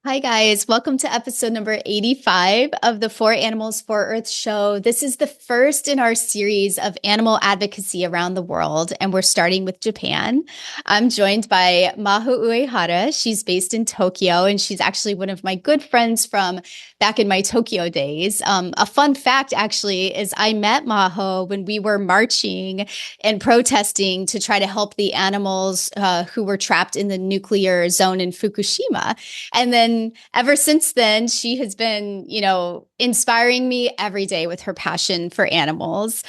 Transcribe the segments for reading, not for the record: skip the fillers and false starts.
Hi, guys. Welcome to episode number 85 of the For Animals for Earth show. This is the first in our series of animal advocacy around the world, and we're starting with Japan. I'm joined by Maho Uehara. She's based in Tokyo, and she's actually one of my good friends from back in my Tokyo days. A fun fact, actually, is I met Maho when we were marching and protesting to try to help the animals who were trapped in the nuclear zone in Fukushima. And then ever since then, she has been, inspiring me every day with her passion for animals.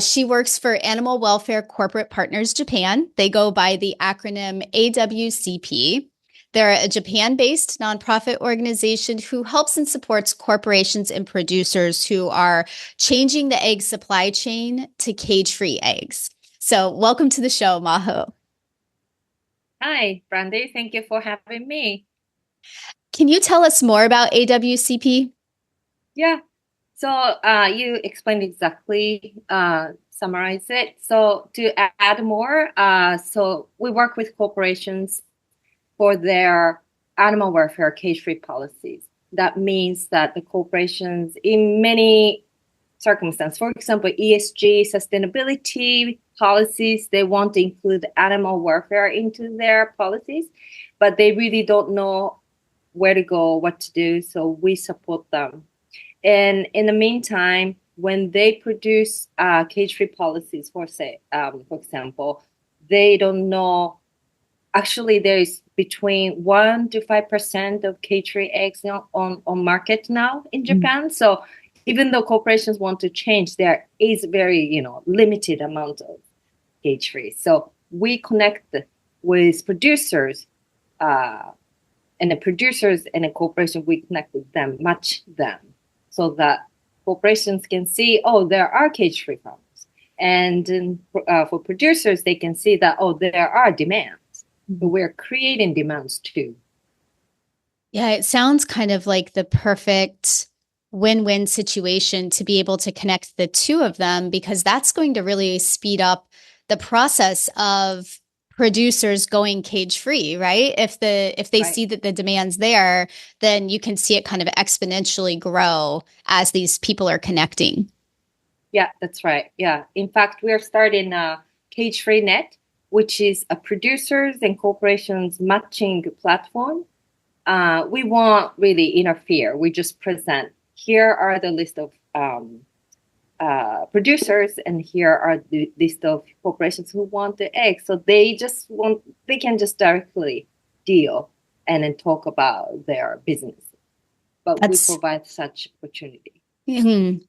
She works for Animal Welfare Corporate Partners Japan. They go by the acronym AWCP. They're a Japan based nonprofit organization who helps and supports corporations and producers who are changing the egg supply chain to cage free eggs. So, welcome to the show, Maho. Hi, Brandy. Thank you for having me. Can you tell us more about AWCP? Yeah. So you explained exactly, summarize it. So to add more, so we work with corporations for their animal welfare cage-free policies. That means that the corporations in many circumstances, for example, ESG sustainability policies, they want to include animal welfare into their policies, but they really don't know where to go, what to do. So we support them. And in the meantime, when they produce cage-free policies, for example, they don't know. Actually, there is between 1 to 5% of cage-free eggs on market now in Japan. So even though corporations want to change, there is very limited amount of cage-free. So we connect with producers uh, and the producers and the corporation, we connect with them, match them, so that corporations can see, oh, there are cage-free farms. And for producers, they can see that, oh, there are demands. But we're creating demands too. Yeah, it sounds kind of like the perfect win-win situation to be able to connect the two of them because that's going to really speed up the process of producers going cage free, right? If they Right. see that the demand's there, then you can see it kind of exponentially grow as these people are connecting. Yeah, that's right. Yeah. In fact, we're starting a cage-free net, which is a producers and corporations matching platform. We won't really interfere. We just present. Here are the list of producers, and here are the list of corporations who want the egg. So they can just directly deal and then talk about their business. But we That's provide such opportunity.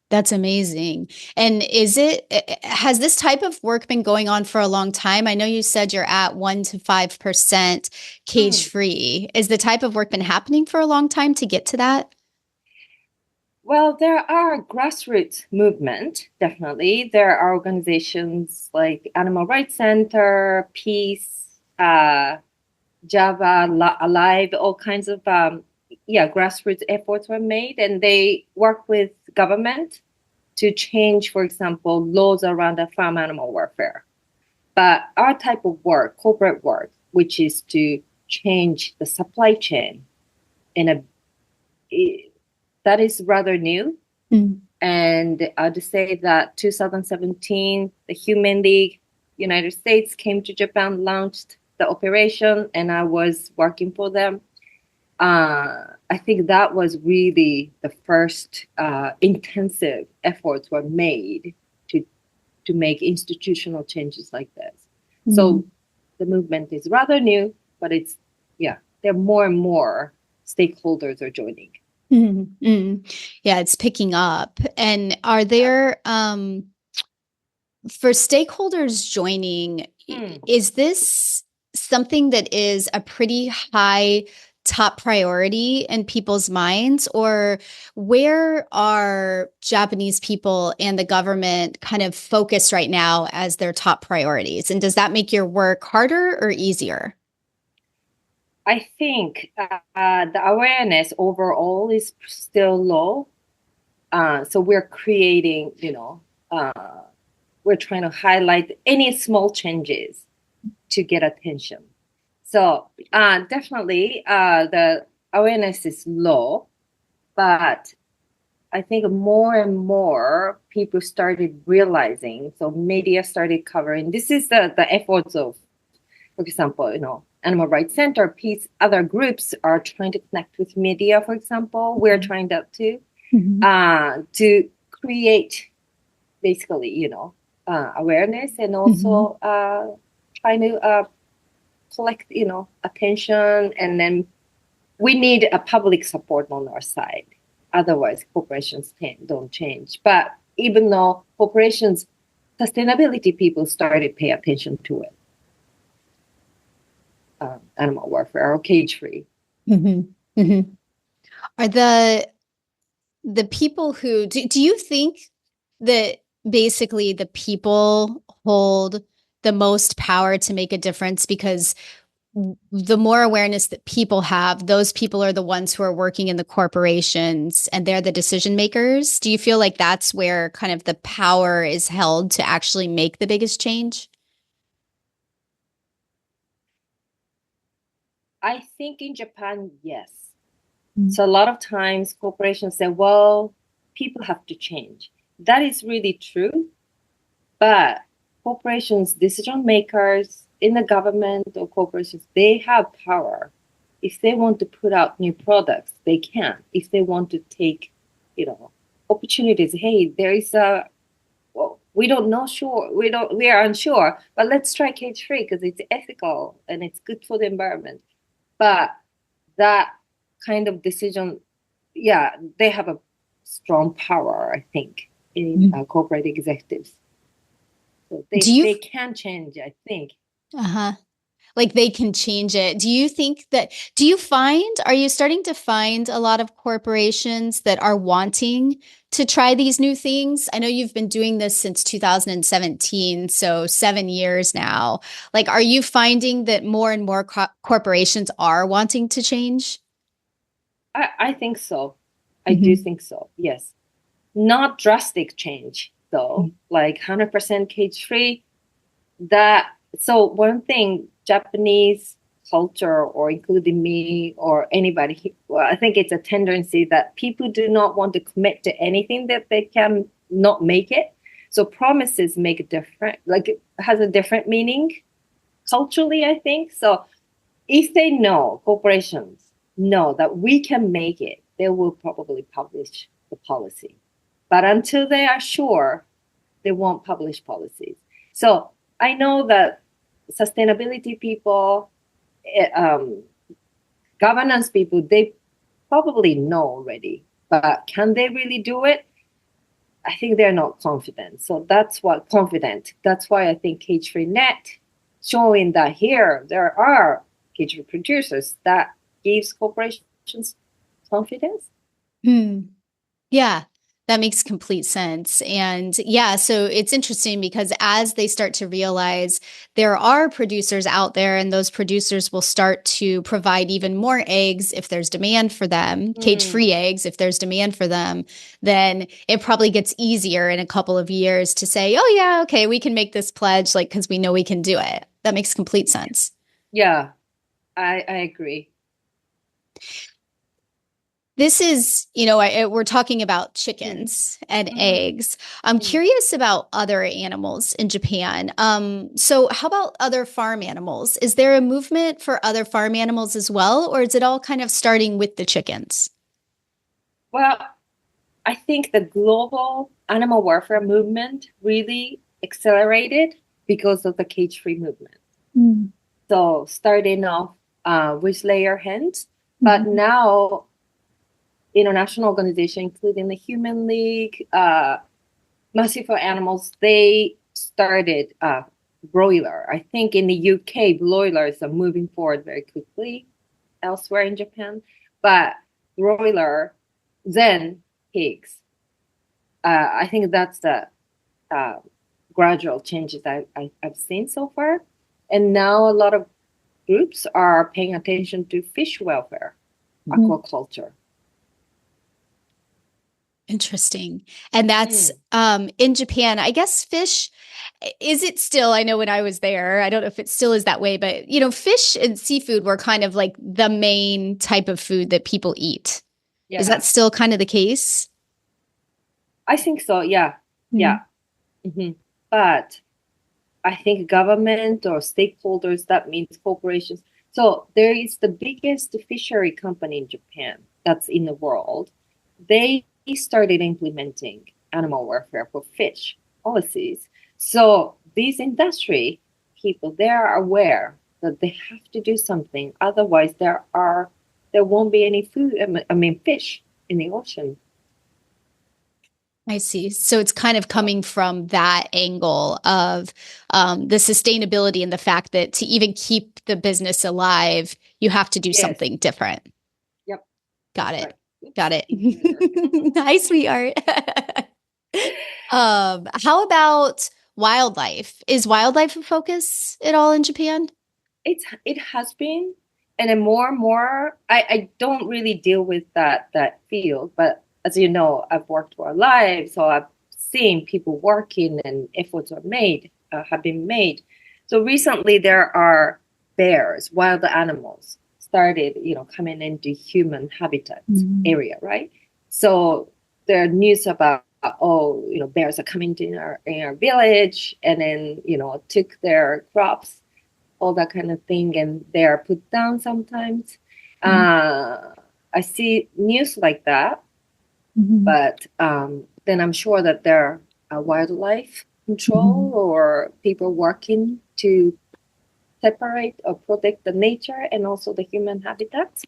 That's amazing. And has this type of work been going on for a long time? I know you said you're at 1 to 5% cage Mm. free. Is the type of work been happening for a long time to get to that? Well, there are grassroots movement, definitely. There are organizations like Animal Rights Center, Peace, Java, Alive, all kinds of grassroots efforts were made, and they work with government to change, for example, laws around the farm animal welfare. But our type of work, corporate work, which is to change the supply chain in that is rather new. Mm. And I'd say that 2017, the Human League United States came to Japan, launched the operation, and I was working for them. I think that was really the first intensive efforts were made to to make institutional changes like this. So Mm. the movement is rather new, but there are more and more stakeholders are joining. Mm. Mm. Yeah, it's picking up. And are Yeah. there for stakeholders joining, Hmm. is this something that is a pretty high top priority in people's minds, or where are Japanese people and the government kind of focused right now as their top priorities? And does that make your work harder or easier? I think the awareness overall is still low. So we're creating, we're trying to highlight any small changes to get attention. So definitely, the awareness is low, but I think more and more people started realizing, so media started covering. This is the efforts of, for example, Animal Rights Center, peace, other groups are trying to connect with media, for example. We're trying that too, to create basically, awareness and also trying to collect, attention. And then we need a public support on our side. Otherwise, corporations don't change. But even though corporations, sustainability people started pay attention to it, animal welfare or cage free. Are the people who do you think that basically the people hold the most power to make a difference? Because the more awareness that people have, those people are the ones who are working in the corporations and they're the decision makers. Do you feel like that's where kind of the power is held to actually make the biggest change? I think in Japan, yes. So a lot of times corporations say, well, people have to change. That is really true. But corporations, decision makers in the government or corporations, they have power. If they want to put out new products, they can. If they want to take, opportunities, hey, there is we don't know, sure, we are unsure, but let's try cage free because it's ethical and it's good for the environment. But that kind of decision, yeah, they have a strong power, I think, in corporate executives. So they can change, I think. Like they can change it. Do you are you starting to find a lot of corporations that are wanting to try these new things? I know you've been doing this since 2017, so 7 years now. Like, are you finding that more and more corporations are wanting to change? I think so. I do think so. Yes. Not drastic change though, like 100% cage free. So one thing, Japanese culture, or including me or anybody, well, I think it's a tendency that people do not want to commit to anything that they can not make it. So promises make a different, like it has a different meaning culturally, I think. So if they know, corporations know that we can make it, they will probably publish the policy. But until they are sure, they won't publish policies. So I know that sustainability people, governance people, they probably know already, but can they really do it? I think they're not confident. So that's why I think Cage Free Net showing that here there are cage free producers, that gives corporations confidence. Yeah, that makes complete sense. And yeah, so it's interesting because as they start to realize there are producers out there and those producers will start to provide even more eggs if there's demand for them, cage-free eggs if there's demand for them, then it probably gets easier in a couple of years to say, oh yeah, okay, we can make this pledge, like, because we know we can do it. That makes complete sense. Yeah, I agree. This is, we're talking about chickens and eggs. I'm curious about other animals in Japan. So how about other farm animals? Is there a movement for other farm animals as well, or is it all kind of starting with the chickens? Well, I think the global animal welfare movement really accelerated because of the cage-free movement. So starting off with layer hens, but now international organization, including the Human League, Mercy for Animals, they started broiler. I think in the UK, broilers are moving forward very quickly elsewhere in Japan, but broiler, then pigs. I think that's the gradual changes I've seen so far. And now a lot of groups are paying attention to fish welfare, aquaculture. Interesting. And that's Mm. in Japan. I guess fish, is it still? I know when I was there, I don't know if it still is that way, but fish and seafood were kind of like the main type of food that people eat. Is that Yeah, still kind of the case? I think so. Yeah, yeah. Mm. Hmm. But I think government or stakeholders, that means corporations. So there is the biggest fishery company in Japan that's in the world. They started implementing animal welfare for fish policies. So these industry people, they are aware that they have to do something. Otherwise, there won't be any food. I mean, fish in the ocean. I see. So it's kind of So coming from that angle of the sustainability and the fact that to even keep the business alive, you have to do yes, something different. yep, Got that's it. right. Oops, Got it. in here. Hi, sweetheart. How about wildlife? Is wildlife a focus at all in Japan? It has been, and then more and more. I don't really deal with that field, but as you know, I've worked for a life, so I've seen people working and efforts are made have been made. So recently, there are bears, wild animals, started coming into human habitat Mm. area, right? So there are news about oh bears are coming to in our village, and then took their crops, all that kind of thing, and they are put down sometimes. Mhm. Uh, I see news like that, Mhm. but then I'm sure that there are wildlife control Mhm. or people working to separate or protect the nature and also the human habitats.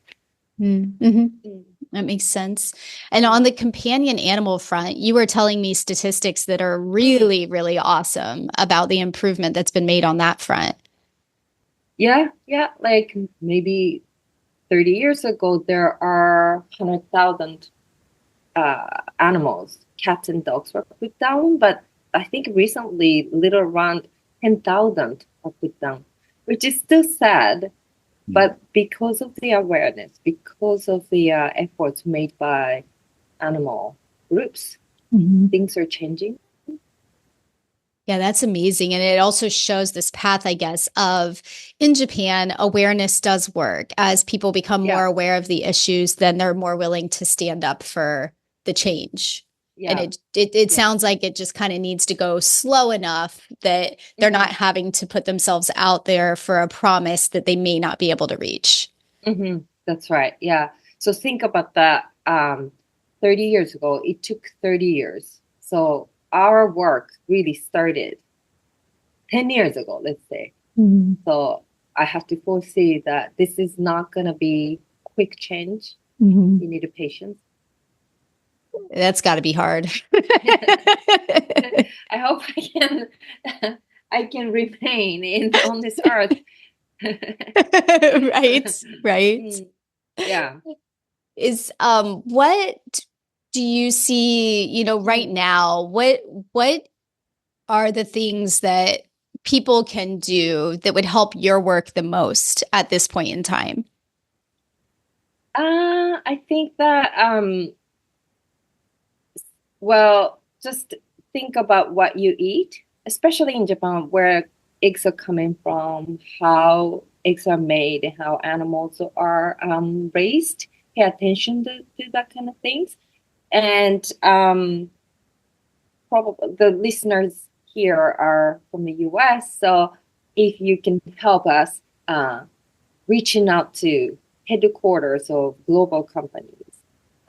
Mhm. Mm. That makes sense. And on Mm. the companion animal front, you were telling me statistics that are Mm. really, really awesome about the improvement that's been made on that front. Yeah, yeah, like maybe 30 years ago, there are 100,000 animals, cats and dogs were put down, but I think recently little around 10,000 are put down, which is still sad. Mm. But because of the awareness, because of the efforts made by animal groups, Mhm. things are changing. Yeah, that's amazing. And it also shows this path, I guess, of in Japan, awareness does work. As people become more Yeah, aware of the issues, then they're more willing to stand up for the change. And yeah, it yeah. sounds like it just kind of needs to go slow enough that they're Hmm. not having to put themselves out there for a promise that they may not be able to reach. Hmm. That's right. Yeah. So think about that. 30 years ago, it took 30 years. So our work really started 10 years ago, let's say. Mhm. So I have to foresee that this is not going to be quick change. Mhm. You need a patience. That's got to be hard. I hope I can remain in on this earth. Right, right. Mm, yeah. Is what do you see, right Mm. now? What are the things that people can do that would help your work the most at this point in time? I think that well, just think about what you eat, especially in Japan, where eggs are coming from, how eggs are made, and how animals are raised. Pay attention to that kind of things. And probably the listeners here are from the US, so if you can help us reaching out to headquarters of global companies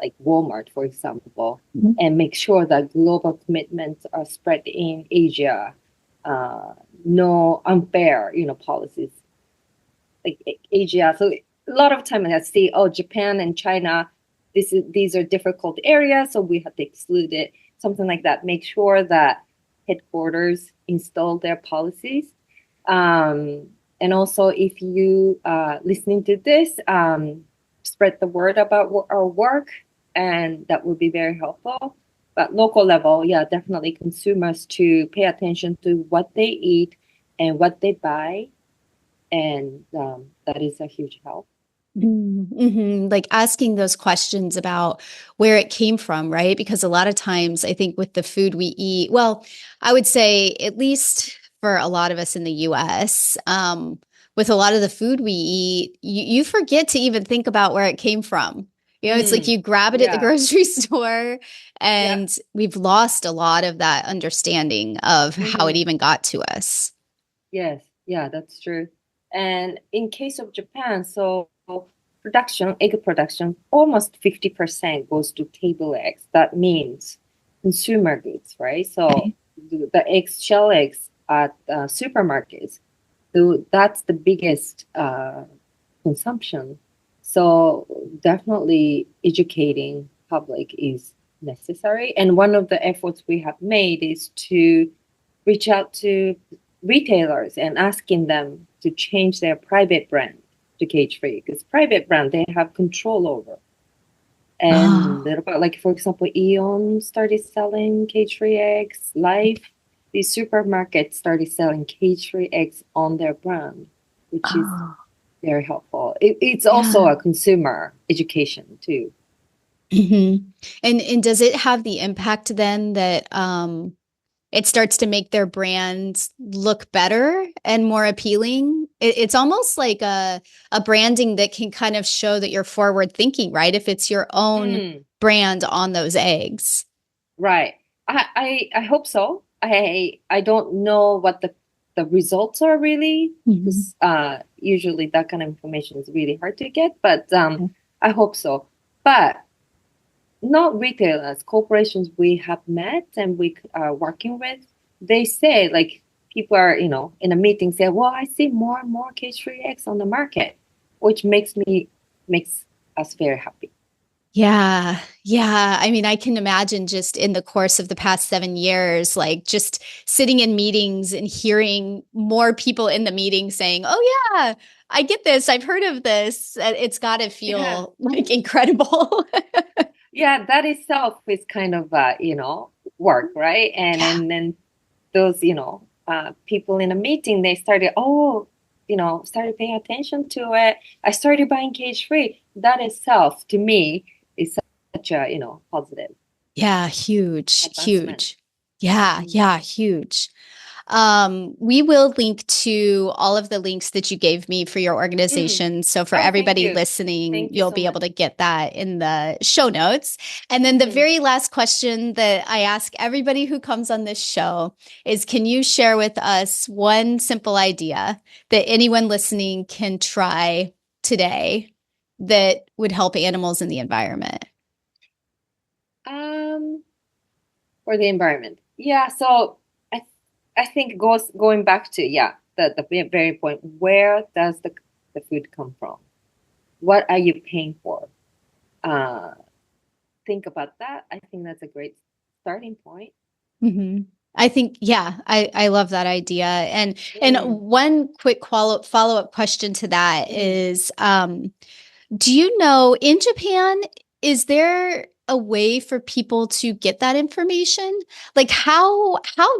like Walmart, for example, Mhm. and make sure that global commitments are spread in Asia. Uh, no unfair, policies like Asia. So a lot of time I see, oh, Japan and China, these are difficult areas, so we have to exclude it. Something like that. Make sure that headquarters install their policies. Um, and also, if you listening to this, spread the word about our work, and that would be very helpful. But local level, yeah, definitely consumers to pay attention to what they eat and what they buy, and that is a huge help. Mm-hmm. Like asking those questions about where it came from, right? Because a lot of times I think with the food we eat, well, I would say at least for a lot of us in the US, with a lot of the food we eat, you forget to even think about where it came from. You know, it's like Mm, you grab it at the yeah, grocery store, yeah. and we've lost a lot of that understanding of how it Hmm. even got to us. Yes, yeah, that's true. And in case of Japan, so production, egg production, almost 50% goes to table eggs. That means consumer goods, right? So Okay. the eggs, shell eggs at supermarkets, that's the biggest consumption. So definitely educating public is necessary. And one of the efforts we have made is to reach out to retailers and asking them to change their private brand to cage free because private brand they have control over. And Oh, little bit like for example, Eon started selling cage free eggs. Life, these supermarkets started selling cage free eggs on their brand, which is oh, very helpful. It's also yeah. a consumer education too. Hmm. And does it have the impact then that it starts to make their brand look better and more appealing? It's almost like a branding that can kind of show that you're forward thinking, right? If it's your own Mm, brand on those eggs. right. I hope so. I don't know what the results are really Mhm. because usually that kind of information is really hard to get. But I hope so. But not retailers, corporations we have met and we are working with, they say like people are, in a meeting say, well, I see more and more cage-free eggs on the market, which makes us very happy. Yeah. Yeah. I mean, I can imagine just in the course of the past 7 years, like just sitting in meetings and hearing more people in the meeting saying, oh, yeah, I get this. I've heard of this. It's got to Yeah. feel like incredible. Yeah, that itself is kind of work, right? Yeah. And then those, people in a meeting, they started, oh, started paying attention to it. I started buying cage free. That itself, to me, is such a, positive Yeah. Huge, advancement. huge. Yeah. Mm. Yeah. Huge. We will link to all of the links that you gave me for your Mm. organization. So for Oh, thank everybody you. listening, Thank you you'll so be able much. to get that in the show notes. And then the Mm. very last question that I ask everybody who comes on this show is, can you share with us one simple idea that anyone listening can try today that would help animals in the environment? Um, for the environment. Yeah, so I think going back to the very point. Where does the food come from? What are you paying for? Uh, think about that. I think that's a great starting point. Mhm. I think, yeah, I love that idea. And Mm, one quick follow-up question to that mm. is, do you know in Japan, is there a way for people to get that information? Like how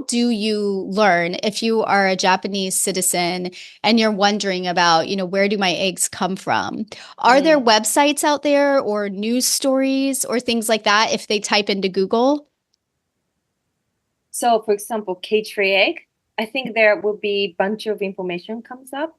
do you learn if you are a Japanese citizen and you're wondering about, where do my eggs come from? Are there Mm. websites out there or news stories or things like that if they type into Google? So, for example, cage-free egg, I think there will be a bunch of information comes up,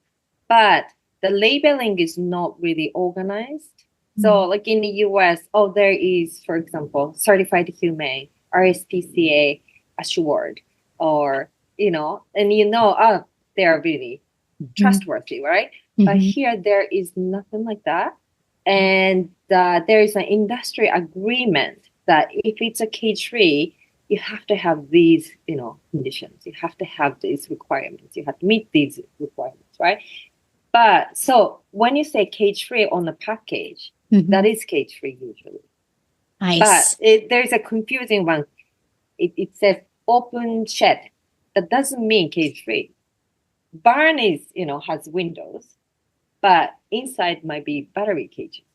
but the labeling is not really organized. So, like in the US, oh, there is, for example, certified humane, RSPCA assured, or, and oh, they are really Mhm. trustworthy, right? But Mhm. here, there is nothing like that. And there is an industry agreement that if it's a cage free, you have to have these, conditions. You have to have these requirements. You have to meet these requirements, right? But so when you say cage free on the package, that Mhm. is cage free usually. But Nice. there's a confusing one. It says open shed. That doesn't mean cage free. Barn is, has windows, but inside might be battery cages,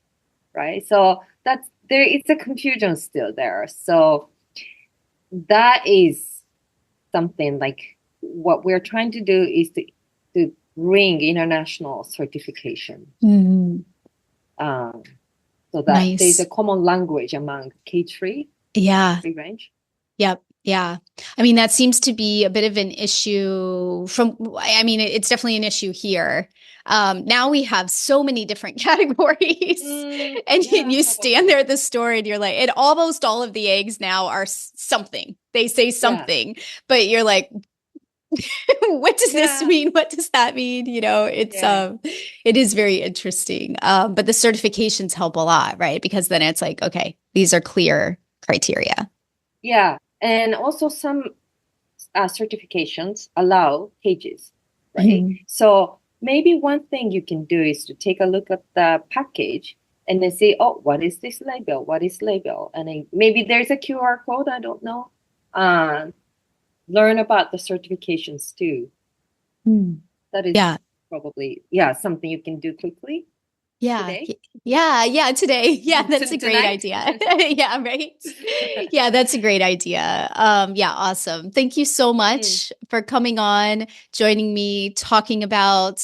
right? So that's there. It's a confusion still there. So that is something like what we're trying to do is to bring international certification. Mhm. Um, so that there's a Nice. common language among cage-free, Yeah. free range. Yep. Yeah. I mean, that seems to be a bit of an issue I mean, it's definitely an issue here. Now we have so many different categories and Yeah, you stand probably. there at the store and you're like, and almost all of the eggs now are something. They say Yeah, something, but you're like, what does this yeah, mean? What does that mean? yeah, It is very interesting. But the certifications help a lot, right? Because then it's like, okay, these are clear criteria. yeah. And also some certifications allow cages, right? Mhm. So maybe one thing you can do is to take a look at the package and then say, oh, what is this label? What is label? And then maybe there's a QR code, I don't know. Learn about the certifications too. Mm. That is Yeah. probably, yeah, something you can do quickly Yeah. today, Yeah. Yeah. Today. Yeah. That's a great tonight. idea. Yeah. Right. Yeah. That's a great idea. Yeah. Awesome. Thank you so Mm, much for coming on, joining me, talking about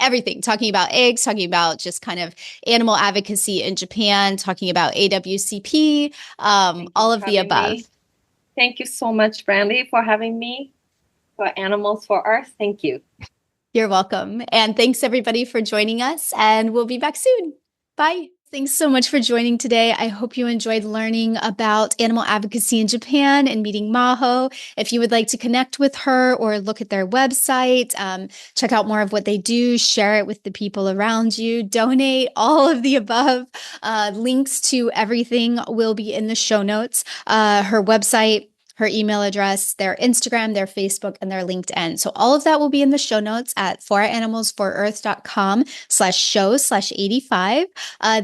everything, talking about eggs, talking about just kind of animal advocacy in Japan, talking about AWCP, Thank you all for of the having above. me. Thank you so much, Brandy, for having me for Animals for Earth. Thank you. You're welcome. And thanks everybody for joining us, and we'll be back soon. Bye. Thanks so much for joining today. I hope you enjoyed learning about animal advocacy in Japan and meeting Maho. If you would like to connect with her or look at their website, check out more of what they do, share it with the people around you, donate, all of the above. Links to everything will be in the show notes. Her website, her email address, their Instagram, their Facebook, and their LinkedIn. So all of that will be in the show notes at foranimalsforearth.com/show/85.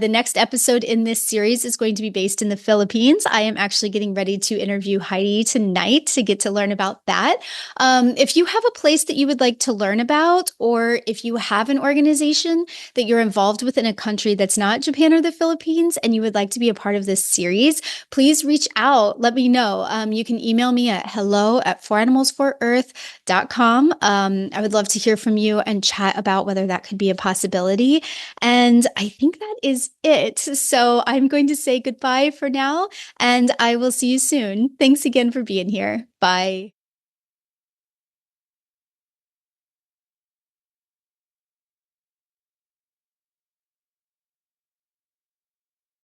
The next episode in this series is going to be based in the Philippines. I am actually getting ready to interview Heidi tonight to get to learn about that. If you have a place that you would like to learn about, or if you have an organization that you're involved with in a country that's not Japan or the Philippines, and you would like to be a part of this series, please reach out. Let me know. You can email me at hello@foranimalsforearth.com. I would love to hear from you and chat about whether that could be a possibility. And I think that is it. So I'm going to say goodbye for now, and I will see you soon. Thanks again for being here. Bye.